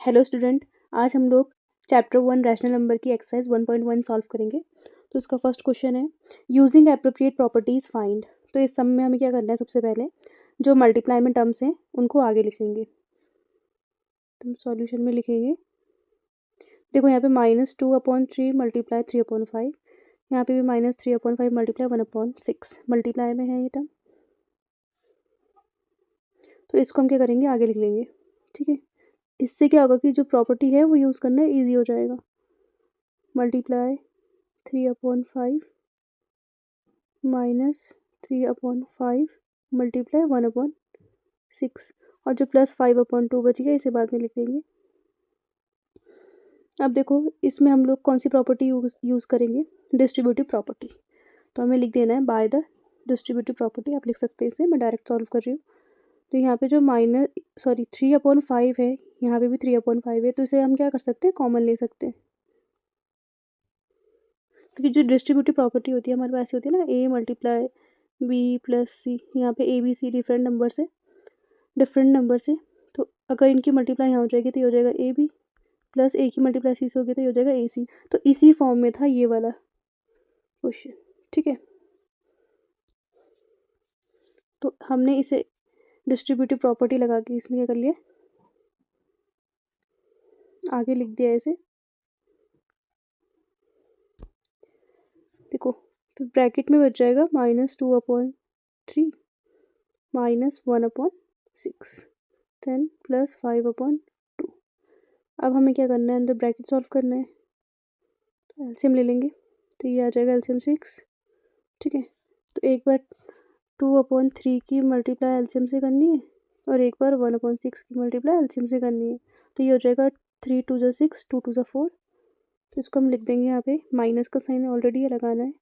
Hello student, आज हम लोग चैप्टर 1 रैशनल नंबर की एक्सरसाइज 1.1 सॉल्व करेंगे। तो इसका फर्स्ट क्वेश्चन है यूजिंग एप्रोप्रिएट प्रॉपर्टीज फाइंड। तो इस सम में हमें क्या करना है, सबसे पहले जो मल्टीप्लाई में टर्म्स हैं उनको आगे लिखेंगे। तो हम सॉल्यूशन में लिखेंगे, देखो यहाँ पे -2/3 मल्टीप्लाई 3/5, यहाँ पे भी -3/5 मल्टीप्लाई 1/6 मल्टीप्लाई में है ये टर्म। तो इसको हम क्या करेंगे, आगे लिख लेंगे। ठीक है, इससे क्या होगा कि जो प्रॉपर्टी है वो यूज़ करना ईजी हो जाएगा। मल्टीप्लाई 3/5 -3/5 मल्टीप्लाई 1/6 और जो +5/2 बच गया इसे बाद में लिख देंगे। अब देखो इसमें हम लोग कौन सी प्रॉपर्टी यूज़ करेंगे, डिस्ट्रीब्यूटिव प्रॉपर्टी। तो हमें लिख देना है बाय द डिस्ट्रीब्यूटिव प्रॉपर्टी। आप लिख सकते हैं इसे, मैं डायरेक्ट सॉल्व कर रही हूँ। तो यहाँ पे जो 3/5 है, यहाँ पे भी 3/5 है, तो इसे हम क्या कर सकते हैं, कॉमन ले सकते हैं। क्योंकि जो डिस्ट्रीब्यूटिव प्रॉपर्टी होती है हमारे पास ऐसी होती है ना, A multiply B plus C, यहाँ पे A B C different number से, तो अगर इनकी मल्टीप्लाई यहाँ हो जाएगी तो ये हो जाएगा AB प्लस A की मल्टीप्लाई C से होगी तो ये हो जाएगा AC। तो इसी फॉर्म में था ये वाला क्वेश्चन। ठीक है, तो हमने इसे डिस्ट्रीब्यूटिव प्रॉपर्टी लगा के इसमें क्या कर लिया, आगे लिख दिया इसे। देखो तो ब्रैकेट में बच जाएगा -2/3 -1/6 10 + 5/2। अब हमें क्या करना है, अंदर ब्रैकेट सॉल्व करना है, तो एलसीएम ले लेंगे। तो ये आ जाएगा एलसीएम 6। ठीक है, तो एक बार 2/3 की मल्टीप्लाई एलसीएम से करनी है और एक बार 1/6 की मल्टीप्लाई एलसीएम से करनी है। तो ये हो जाएगा 3 × 2 = 6, 2 × 2 = 4। तो इसको हम लिख देंगे, यहाँ पे माइनस का साइन ऑलरेडी ये लगाना है।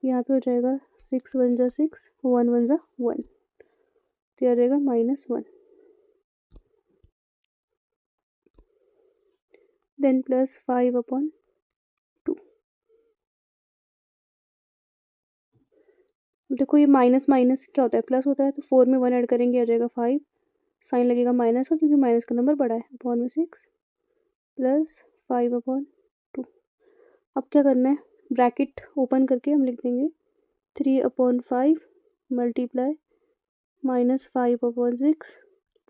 यहाँ पे हो जाएगा 6 × 1 = 6, 1 × 1 = 1, तो ये आ जाएगा -1। देन +5/2। देखो ये माइनस माइनस क्या होता है, प्लस होता है, तो 4 में 1 ऐड करेंगे आ जाएगा 5, साइन लगेगा माइनस का क्योंकि माइनस का नंबर बड़ा है, अपॉन में 6 + 5/2। अब क्या करना है, ब्रैकेट ओपन करके हम लिख देंगे 3/5 मल्टीप्लाई -5/6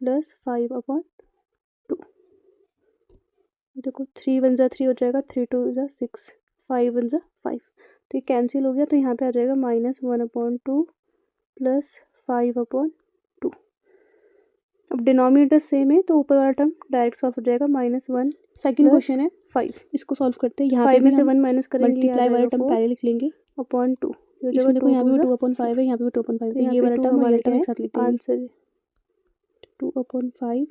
+ 5/2। देखो 3 × 1 = 3 हो जाएगा, 3 × 2 = 6, 5 × 1 = 5, तो ये कैंसिल हो गया। तो यहाँ पे आ जाएगा -1/2 + 5/2। अब डिनोमिनेटर सेम है तो ऊपर वाला टर्म डायरेक्ट सॉल्व हो जाएगा, -1। सेकंड क्वेश्चन है 5, इसको सॉल्व करते हैं। यहाँ पे में से 1 माइनस करेंगे, मल्टीप्लाई वाला टर्म पहले लिख लेंगे /2। इसमें देखो यहाँ पे भी 2/5 है, यहाँ पे भी 2/5 है, ये वाला टर्म हमारे टर्म एक साथ लिखते हैं। आंसर है 2/5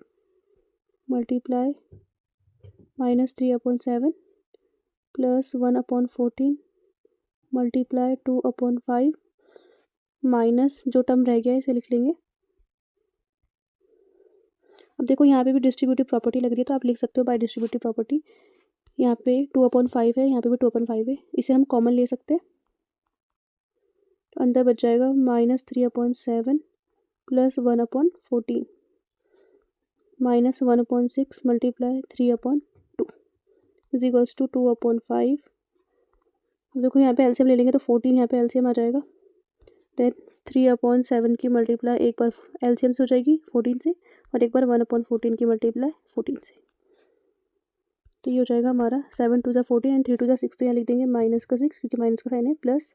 मल्टीप्लाई -3/7 + 1/14 मल्टीप्लाई 2/5 माइनस जो टर्म रह गया है इसे लिख लेंगे। अब देखो यहाँ पे भी डिस्ट्रीब्यूटिव प्रॉपर्टी लग रही है, तो आप लिख सकते हो बाय डिस्ट्रीब्यूटिव प्रॉपर्टी। यहाँ पे 2/5 है, यहाँ पे भी 2/5 है, इसे हम कॉमन ले सकते हैं। तो अंदर बच जाएगा -3/7 + 1/14 -1/6 मल्टीप्लाई 3/2 = 2/5। देखो यहाँ पे एलसीएम ले लेंगे तो 14 यहाँ पे एलसीएम आ जाएगा। देन 3/7 की मल्टीप्लाई एक बार एलसीएम से हो जाएगी 14 से, और एक बार 1/14 की मल्टीप्लाई 14 से। तो ये हो जाएगा हमारा 7 × 2 = 14 एंड 3 × 2 = 6, तो यहाँ लिख देंगे -6 क्योंकि माइनस का साइन है, प्लस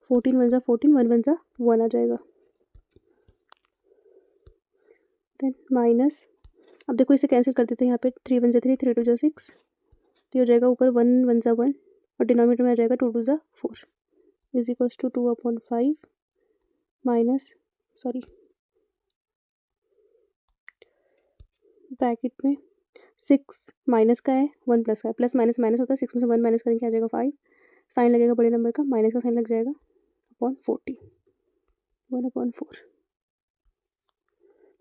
14 × 1 = 14, 1 × 1 = 1 आ जाएगा। देन माइनस, अब देखो इसे कैंसिल कर देते हैं, यहाँ पे 3 × 1 = 3, 3 × 2 = 6, तो ये हो जाएगा ऊपर 1 × 1 = 1 और डिनोमिनेटर में आ जाएगा 2 × 2 = 4 = 2/5 माइनस ब्रैकेट में 6 माइनस का है, 1 प्लस का है, प्लस माइनस माइनस होता है, 6 में से 1 माइनस करेंगे आ जाएगा 5, साइन लगेगा बड़े नंबर का, माइनस का साइन लग जाएगा /14 1/4।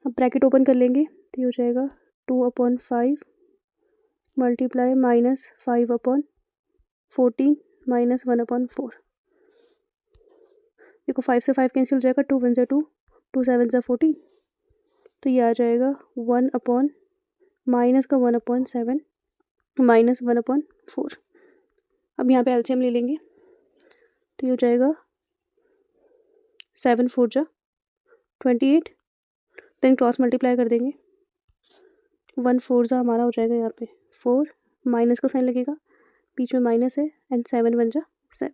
अब ब्रैकेट ओपन कर लेंगे तो ये हो जाएगा 2/5 मल्टीप्लाई -5/14 -1/4। देखो 5 से 5 कैंसिल हो जाएगा, 2 × 1 = 2, 2 × 7 = 14, तो ये आ जाएगा 1/14 माइनस का 1/7 माइनस 1/4। अब यहाँ पे एलसीएम ले लेंगे तो ये हो जाएगा 7 4 जा 28, देन क्रॉस मल्टीप्लाई कर देंगे 1 4 जा हमारा हो जाएगा यहाँ पे 4, माइनस का साइन लगेगा, बीच में माइनस है, एंड 7 1 जा 7।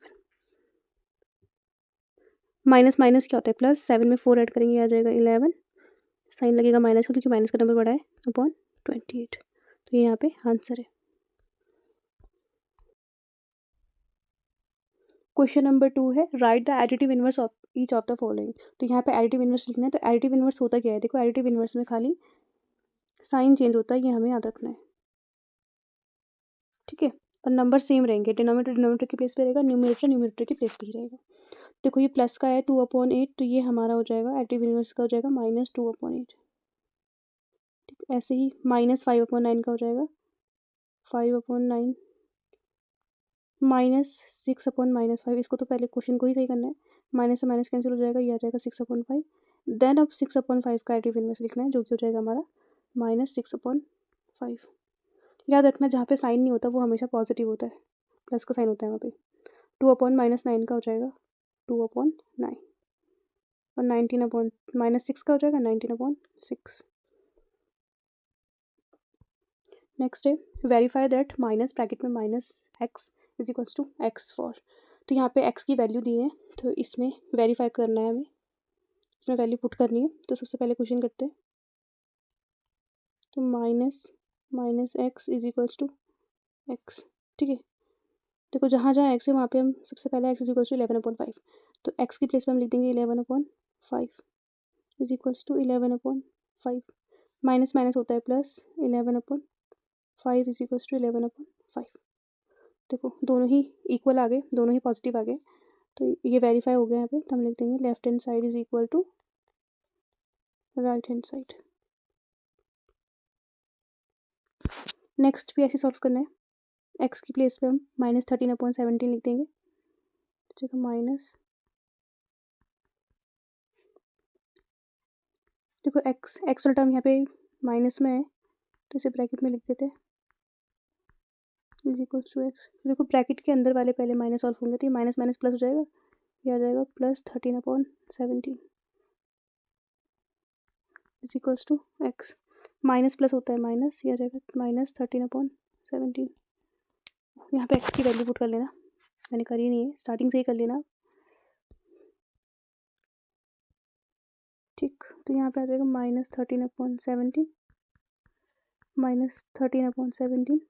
माइनस माइनस क्या होता है प्लस, 7 में 4 ऐड करेंगे आ जाएगा 11, साइन लगेगा माइनस का क्योंकि माइनस का नंबर बड़ा है, अपॉन 28। तो ये यहाँ पे आंसर है। क्वेश्चन नंबर 2 है right the additive inverse of each of the following. तो यहाँ पे एडिटिव इनवर्स लिखना है। तो एडिटिव इनवर्स होता क्या है, देखो एडिटिव इनवर्स में खाली साइन चेंज होता है, ये हमें याद रखना है, ठीक है। और नंबर सेम रहेंगे, डिनोमिनेटर डिनोमिनेटर की प्लेस पे रहेगा, न्यूमरेटर न्यूमरेटर की प्लेस पे ही रहेगा। देखो ये प्लस का है 2/8, तो ये हमारा हो जाएगा एडिटिव इनवर्स का हो जाएगा -2/8, ठीक। ऐसे ही -5/9 का हो जाएगा 5/9, -6/-5। इसको तो पहले क्वेश्चन को ही सही करना है, माइनस से माइनस कैंसिल हो जाएगा, ये आ जाएगा 6/5। देन अब 6/5 का एडिटिव इनवर्स लिखना है जो कि हो जाएगा हमारा -6/5। याद रखना जहाँ पे साइन नहीं होता वो हमेशा पॉजिटिव होता है, प्लस का साइन होता है वहाँ पे। 2/-9 का हो जाएगा 2/9, और 19/-6 का हो जाएगा 19/6। नेक्स्ट है वेरीफाई दैट माइनस ब्रैकेट में -x is equals to x4। तो यहाँ पे x की वैल्यू दी है, तो इसमें वेरीफाई करना है हमें, इसमें वैल्यू पुट करनी है। तो सबसे पहले क्वेश्चन करते हैं, तो minus x is equals to x, ठीक है। देखो जहाँ जहाँ x है वहाँ पे हम सबसे पहले x इज इक्वल्स टू 11/5, तो x की प्लेस पे हम लिख देंगे 11/5 is equals to 11/5, minus minus होता है प्लस 11/5 इज इक्वल्स टू 11/5। देखो दोनों ही इक्वल आ गए, दोनों ही पॉजिटिव आ गए, तो ये वेरीफाई हो गया यहाँ पे। तो हम लिख देंगे left hand side is equal to right hand side. Next भी ऐसे सॉल्व करना है, x की प्लेस पे हम -13/17 लिख देंगे, ठीक है। माइनस, देखो x वाला टर्म यहाँ पे माइनस में है तो इसे ब्रैकेट में लिख देते हैं इज इक्वल टू x। देखो ब्रैकेट के अंदर वाले पहले माइनस सॉल्व होंगे तो ये माइनस माइनस प्लस हो जाएगा, ये आ जाएगा +13/17 is equal to x। Minus plus होता है माइनस, ये आ जाएगा -13/17। यहाँ पे x की वैल्यू पुट कर लेना, मैंने करी नहीं है, स्टार्टिंग से ही कर लेना, ठीक। तो यहाँ पे आ जाएगा -13/17 -13/17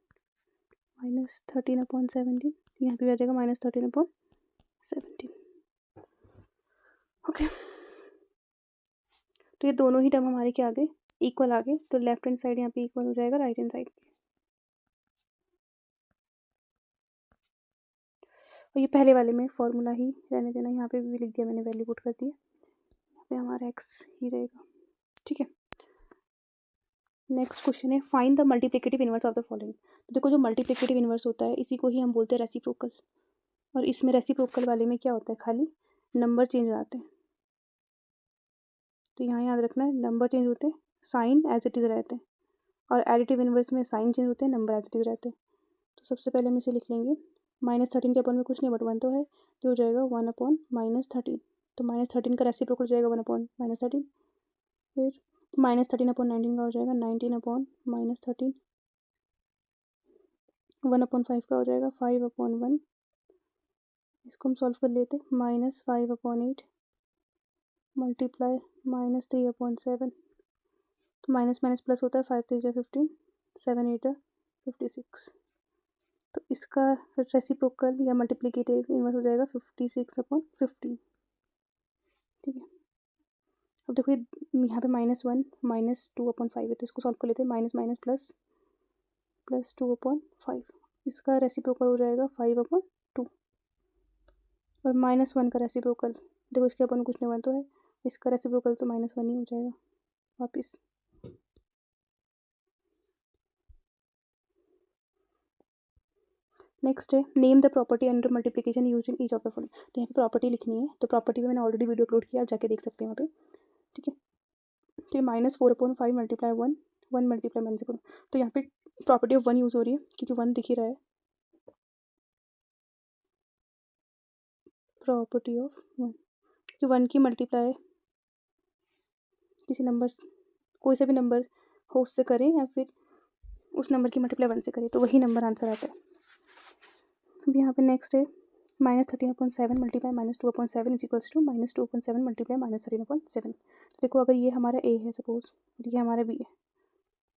-13/17, यहाँ पे आ जाएगा -13/17, ओके। तो ये दोनों ही टर्म हमारे क्या आ गए, इक्वल आ गए। तो लेफ्ट हैंड साइड यहाँ पे इक्वल हो जाएगा राइट हैंड साइड के। और ये पहले वाले में फॉर्मूला ही रहने देना, यहाँ पे भी लिख दिया मैंने, वैल्यू पुट कर दी है, यहाँ पे हमारा x ही रहेगा, ठीक है। नेक्स्ट क्वेश्चन है find the multiplicative inverse of the following. तो देखो जो मल्टीप्लिकेटिव इनवर्स होता है इसी को ही हम बोलते हैं रेसिप्रोकल, और इसमें रेसिप्रोकल वाले में क्या होता है, खाली नंबर चेंज हो जाते हैं। तो यहाँ याद रखना है नंबर चेंज होते हैं, साइन एज इट इज़ रहते हैं, और एडिटिव इनवर्स में साइन चेंज होते हैं, नंबर एज इट इज़ रहते हैं। तो सबसे पहले हम इसे लिख लेंगे, -13 के अपन में कुछ नहीं बट 1 तो है, तो हो जाएगा 1/-13। तो -13 का रेसिप्रोकल हो जाएगा 1/-13, फिर -13/19 का हो जाएगा 19/-13, 1/5 का हो जाएगा 5/1। इसको हम सॉल्व कर लेते हैं, -5/8 मल्टीप्लाई -3/7, तो माइनस माइनस प्लस होता है, 5 3 जा 15, 7 8 जा 56। तो इसका रेसिप्रोकल या मल्टीप्लिकेटिव इनवर्स हो जाएगा 56/15, ठीक है। अब देखो यहाँ पे -1 -2/5 है, तो इसको सॉल्व कर लेते हैं, माइनस माइनस प्लस प्लस 2/5, इसका रेसिप्रोकल हो जाएगा 5/2, और -1 का रेसिप्रोकल देखो इसके अपन कुछ नहीं 1 तो है, इसका रेसिप्रोकल तो -1 ही हो जाएगा वापिस। नेक्स्ट है name the property under multiplication use in each of the following. तो यहाँ पे प्रॉपर्टी लिखनी है, तो प्रॉपर्टी में मैंने ऑलरेडी वीडियो अपलोड किया, आप जाके देख सकते हैं वहाँ पे, ठीक है। तो ये -4/5 × 1 1 मल्टीप्लाई माइनस करो, तो यहाँ पे प्रॉपर्टी ऑफ 1 यूज़ हो रही है क्योंकि 1 दिख ही रहा है। प्रॉपर्टी ऑफ 1 कि 1 की मल्टीप्लाई किसी नंबर कोई से भी नंबर हो उससे करें या फिर उस नंबर की मल्टीप्लाई 1 से करें तो वही नंबर आंसर आता है। अब यहाँ पे नेक्स्ट है -13/7 multiply -2/7 is equals to -2/7 multiply -13/7। तो देखो अगर ये हमारा ए है सपोज और ये हमारा बी है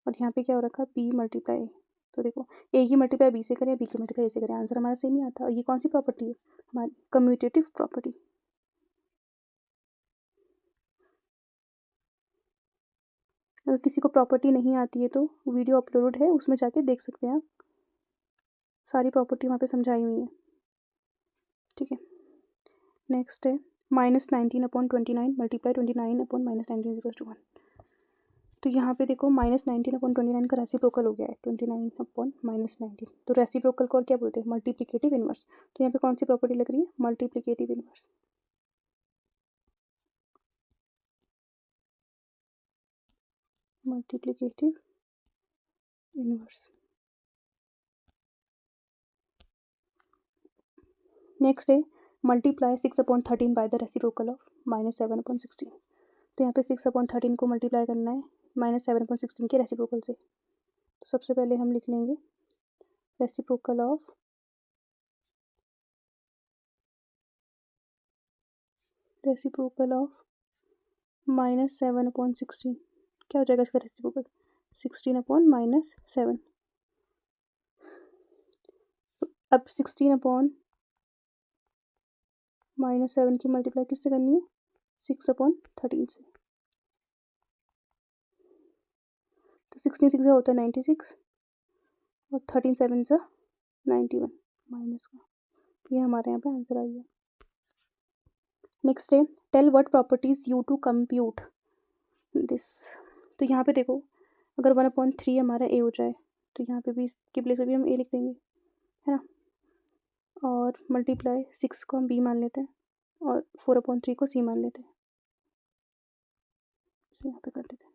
और यहाँ पे क्या हो रखा बी मल्टीप्लाई ए, तो देखो ए की मल्टीप्लाई बी से करें, बी की मल्टीप्लाई ए से करें, आंसर हमारा सेम ही आता है। और ये कौन सी प्रॉपर्टी है हमारी कम्यूटेटिव प्रॉपर्टी। अगर किसी को प्रॉपर्टी नहीं आती है तो वीडियो अपलोड है उसमें जाके देख सकते हैं आप, सारी प्रॉपर्टी वहाँ पे समझाई हुई है। ठीक है, नेक्स्ट है -19/29 मल्टीप्लाई 29/-19 इक्वल्स टू 1। तो यहाँ पे देखो -19/29 का रेसिप्रोकल हो गया है 29/-19, तो रेसिप्रोकल को और क्या बोलते हैं मल्टीप्लिकेटिव इनवर्स। तो यहाँ पे कौन सी प्रॉपर्टी लग रही है multiplicative inverse. Multiplicative inverse. Next है multiply 6/13 by the reciprocal of -7/16। तो यहाँ पे 6/13 को मल्टीप्लाई करना है -7/16 के रेसिप्रोकल से। तो सबसे पहले हम लिख लेंगे रेसिप्रोकल ऑफ -7/16 क्या हो जाएगा इसका रेसिप्रोकल 16/-7। अब 16/-7 की मल्टीप्लाई किससे करनी है 6/13 से। तो 16 6 होता है 96 और 13 7 से 91 माइनस का, ये हमारे यहाँ पे आंसर आ गया। नेक्स्ट है tell what properties you to compute this. तो यहाँ पे देखो अगर 1/3 हमारा ए हो जाए तो यहाँ पे भी की प्लेस पे भी हम ए लिख देंगे है ना, और मल्टीप्लाई 6 को हम बी मान लेते हैं और 4/3 को सी मान लेते हैं, इसे यहाँ पे कर देते हैं।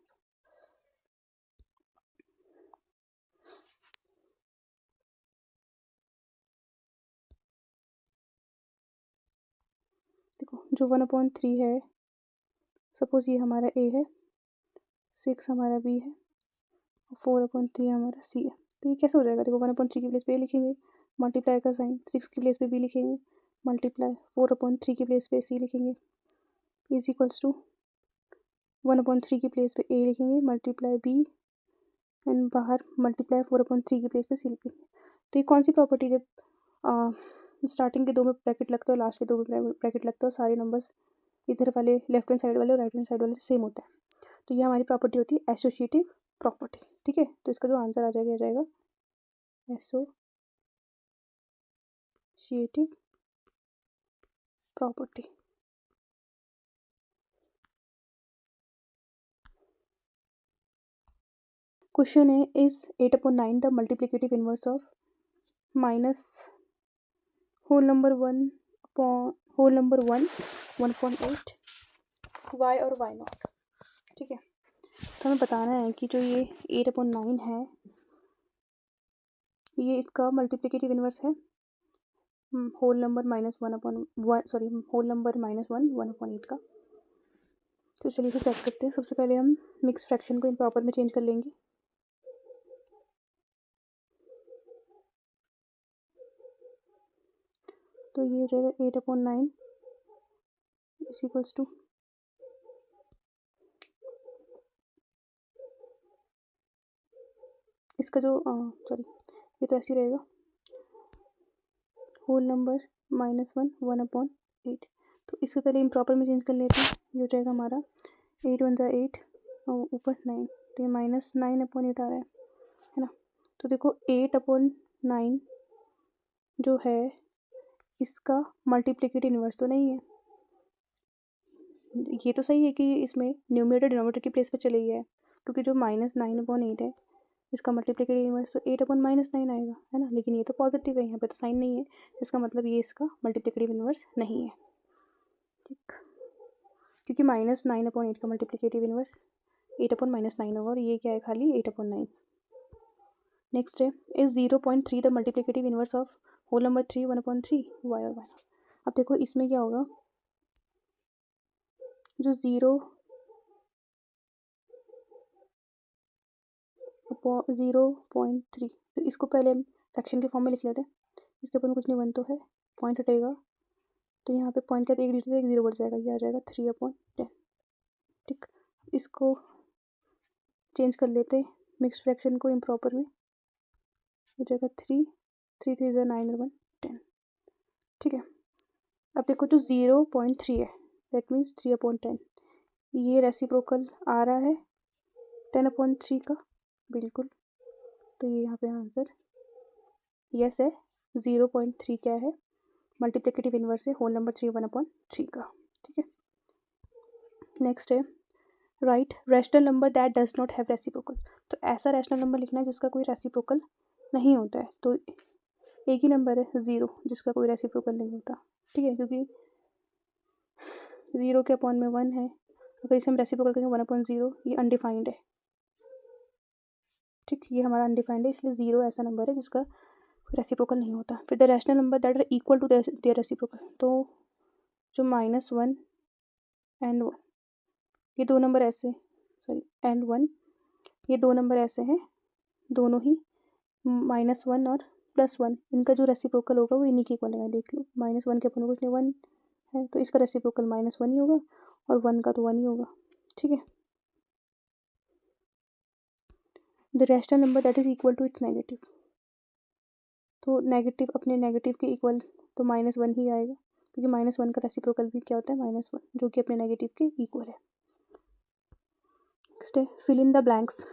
देखो जो 1/3 है सपोज ये हमारा ए है, 6 हमारा बी है और 4/3 हमारा सी है। तो ये कैसे हो जाएगा देखो 1/3 की प्लेस पे ए लिखेंगे, मल्टीप्लाई का साइन 6 की प्लेस पे बी लिखेंगे, मल्टीप्लाई 4/3 की प्लेस पे सी लिखेंगे इज इक्वल्स टू 1/3 की प्लेस पे ए लिखेंगे, मल्टीप्लाई बी एंड बाहर मल्टीप्लाई 4/3 की प्लेस पे सी लिखेंगे। तो ये कौन सी प्रॉपर्टी जब स्टार्टिंग के दो में ब्रैकेट लगता है लास्ट के दो में ब्रैकेट लगता है, सारे नंबर्स इधर वाले लेफ्ट हैंड साइड वाले और राइट हैंड साइड वाले सेम होते हैं, तो ये हमारी प्रॉपर्टी होती है एसोसिएटिव प्रॉपर्टी। ठीक है, तो इसका जो आंसर आ जाएगा एसोसिएटिव प्रॉपर्टी। क्वेश्चन है is 8/9 the multiplicative inverse of minus whole number 1/8 y और y नॉट। ठीक है, तो हमें बताना है कि जो ये 8/9 है ये इसका मल्टीप्लिकेटिव इनवर्स है होल नंबर होल नंबर -1/8 का। तो चलिए इसे चेक करते हैं। सबसे पहले हम मिक्स फ्रैक्शन को इम्प्रॉपर में चेंज कर लेंगे। तो ये हो जाएगा 8/9 इज इक्वल्स टू इसका जो सॉरी ये तो ऐसे ही रहेगा होल नंबर -1/8। तो इससे पहले इम्प्रॉपर में चेंज कर लेते हैं। ये हो जाएगा हमारा 8 1 8 और ऊपर 9, तो ये -9/8 आ रहा है ना। तो देखो 8/9 जो है इसका मल्टीप्लिकेटिव इनवर्स तो नहीं है। ये तो सही है कि इसमें न्यूमरेटर डिनोमिनेटर की प्लेस पे चले गया है क्योंकि जो -9/8 है इसका मल्टीप्लिकेटिव इनवर्स तो 8/-9 आएगा है ना, लेकिन ये तो पॉजिटिव है, यहाँ पे तो साइन नहीं है, इसका मतलब ये इसका मल्टीप्लिकेटिव इनवर्स नहीं है। ठीक, क्योंकि -9/8 का मल्टीप्लिकेटिव इनवर्स 8/-9 होगा, और ये क्या है खाली 8/9। नेक्स्ट है, is 0.3 the multiplicative inverse of whole number 3 1/3 y और वाई। अब देखो इसमें क्या होगा, जो 0.3, तो इसको पहले हम फ्रैक्शन के फॉर्म में लिख लेते हैं। इसके ऊपर कुछ नहीं, 1 तो है, पॉइंट हटेगा तो यहाँ पे पॉइंट का एक डिजिट एक 0 बढ़ जाएगा, ये आ जाएगा 3/10। ठीक, इसको चेंज कर लेते हैं मिक्स फ्रैक्शन को इम्प्रॉपर में, हो जाएगा 3 3 3 9 और 1 10। ठीक है, अब देखो जो 0.3 है दैट मीन्स 3/10, ये रेसिप्रोकल आ रहा है 10/3 का, बिल्कुल। तो ये यहाँ पे आंसर यस है, 0.3 क्या है, मल्टीप्लिकेटिव इनवर्स है होल नंबर 3 1/3 का। ठीक है, नेक्स्ट है, right rational number that does not have reciprocal. तो ऐसा रैशनल नंबर लिखना है जिसका कोई रेसिप्रोकल नहीं होता है। तो एक ही नंबर है 0 जिसका कोई रेसिप्रोकल नहीं होता। ठीक है, क्योंकि 0 के अपॉन में 1 है, अगर इसे हम रेसिप्रोकल करेंगे 1/0, ये अनडिफाइंड है। ठीक, ये हमारा अनडिफाइंड है, इसलिए 0 ऐसा नंबर है जिसका रेसिप्रोकल नहीं होता। फिर the rational number that are equal to their reciprocal, तो जो -1 एंड 1, ये दो नंबर ऐसे, सॉरी एंड 1, ये दो नंबर ऐसे हैं, दोनों ही -1 और +1, इनका जो रेसिप्रोकल होगा वो इन्हीं के इक्वल है। देख लो, -1 के अपन कुछ नहीं, 1 है, तो इसका रेसिप्रोकल -1 ही होगा, और 1 का तो 1 ही होगा। ठीक है, the rational number that is equal to its negative, तो नेगेटिव अपने नेगेटिव के इक्वल तो -1 ही आएगा, क्योंकि -1 का रेसिप्रोकल भी क्या होता है -1, जो कि अपने नेगेटिव के इक्वल है। नेक्स्ट है, fill in the blanks.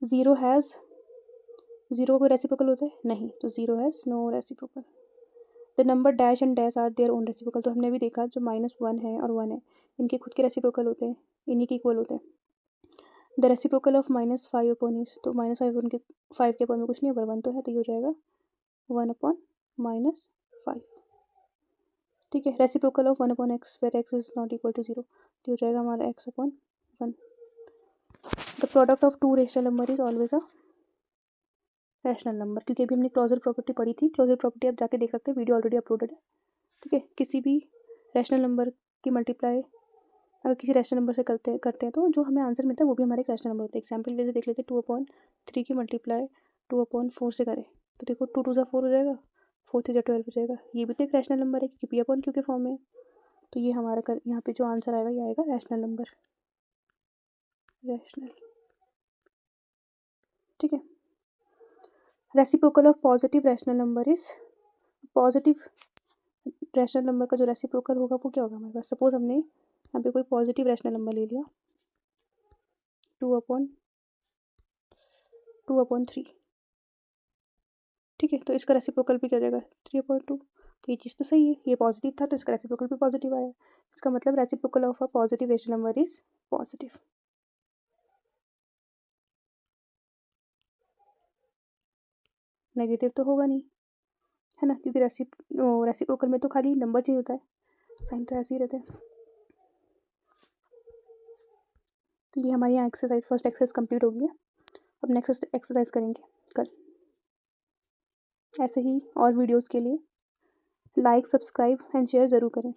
0 has, 0 का कोई रेसिप्रोकल होता है नहीं, तो 0 has no reciprocal. The number dash and dash are their own reciprocal, तो हमने भी देखा जो -1 है और 1 है, इनके खुद के रेसिप्रोकल होते हैं, इन्हीं के इक्वल होते हैं। द रेसिप्रोकल ऑफ -5/, तो -5 के अपॉन में कुछ नहीं, अगर 1 तो है, तो ये हो जाएगा 1/-5। ठीक है, reciprocal of 1/x where x is not equal to 0, तो हो जाएगा हमारा x/1। The product of two rational number is always a rational number, क्योंकि अभी हमने क्लोजर प्रॉपर्टी पढ़ी थी। क्लोजर प्रॉपर्टी आप जाके देख सकते हैं, वीडियो ऑलरेडी अपलोडेड है। ठीक है, किसी भी रैशनल नंबर की मल्टीप्लाई अगर किसी रैशनल नंबर से करते हैं तो जो हमें आंसर मिलता है वो भी हमारे एक रैशनल नंबर होता है। एग्जाम्पल जैसे देख लेते हैं, 2/3 की मल्टीप्लाई 2/4 से करें, तो देखो 2 2 4 हो जाएगा, 4 3 12 हो जाएगा, ये भी तो एक रैशनल नंबर है क्योंकि P/Q के फॉर्म में। तो ये हमारा यहाँ पे जो आंसर आएगा ये आएगा रैशनल नंबर, रैशनल। ठीक है, reciprocal of positive rational number is, positive rational number का जो रेसिप्रोकल होगा वो क्या होगा हमारे पास। सपोज हमने यहाँ पे कोई पॉजिटिव रैशनल नंबर ले लिया 2/3, ठीक है, तो इसका रेसिप्रोकल भी क्या हो जाएगा 3/2। तो ये चीज़ तो सही है, ये पॉजिटिव था तो इसका रेसिप्रोकल भी पॉजिटिव आया, इसका मतलब reciprocal of a positive rational number is positive. Negative तो होगा नहीं, है ना, क्योंकि रेसिप्रोकल में तो खाली नंबर चेंज होता है, साइन तो ऐसे ही रहते हैं। तो ये हमारी यहाँ एक्सरसाइज, फर्स्ट एक्सरसाइज कंप्लीट हो गई है। अब नेक्स्ट एक्सरसाइज करेंगे कल। ऐसे ही और वीडियोस के लिए लाइक, सब्सक्राइब एंड शेयर ज़रूर करें।